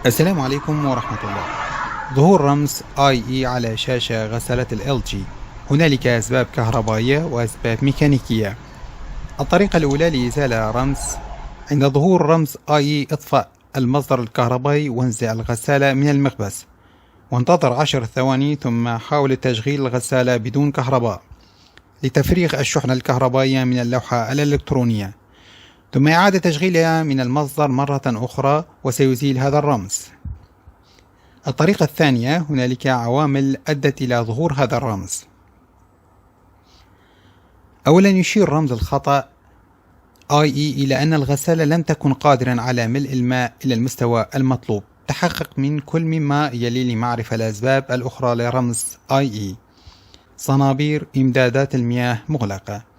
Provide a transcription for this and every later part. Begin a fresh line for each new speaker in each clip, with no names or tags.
السلام عليكم ورحمة الله. ظهور رمز IE على شاشة غسالة ال LG. هنالك أسباب كهربائية وأسباب ميكانيكية. الطريقة الأولى لإزالة رمز: عند ظهور رمز IE اطفأ المصدر الكهربائي وانزع الغسالة من المقبس، وانتظر 10 ثواني ثم حاول تشغيل الغسالة بدون كهرباء لتفريغ الشحنة الكهربائية من اللوحة الإلكترونية، ثم إعادة تشغيلها من المصدر مرة أخرى وسيزيل هذا الرمز. الطريقة الثانية: هنالك عوامل أدت إلى ظهور هذا الرمز. أولا، يشير رمز الخطأ IE إلى أن الغسالة لم تكن قادرا على ملء الماء إلى المستوى المطلوب. تحقق من كل مما يلي لمعرفة الأسباب الأخرى لرمز IE. صنابير إمدادات المياه مغلقة.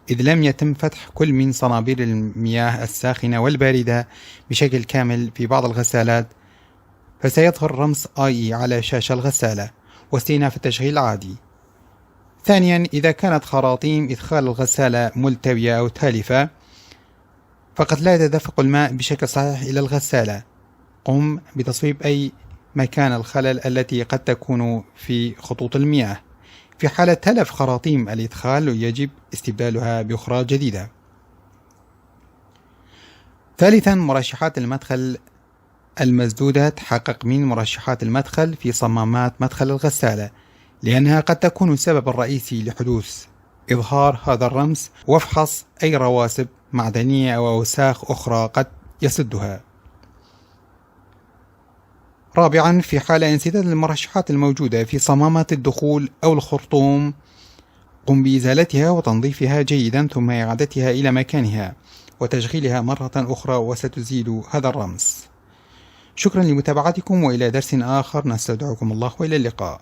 إذ لم يتم فتح كل من صنابير المياه الساخنة والباردة بشكل كامل في بعض الغسالات، فسيظهر رمز IE على شاشة الغسالة واستئناف التشغيل عادي. ثانيا، إذا كانت خراطيم إدخال الغسالة ملتوية أو تالفة، فقد لا يتدفق الماء بشكل صحيح إلى الغسالة. قم بتصويب أي مكان الخلل التي قد تكون في خطوط المياه. في حالة تلف خراطيم الإدخال يجب استبدالها بأخرى جديدة. ثالثا، مرشحات المدخل المسدودة. تحقق من مرشحات المدخل في صمامات مدخل الغسالة، لأنها قد تكون السبب الرئيسي لحدوث إظهار هذا الرمز، وافحص أي رواسب معدنية أو أوساخ أخرى قد يسدها. رابعا، في حالة انسداد المرشحات الموجودة في صمامات الدخول أو الخرطوم، قم بإزالتها وتنظيفها جيدا ثم إعادتها إلى مكانها وتشغيلها مرة أخرى وستزيل هذا الرمز. شكرا لمتابعتكم، وإلى درس آخر نستودعكم الله، وإلى اللقاء.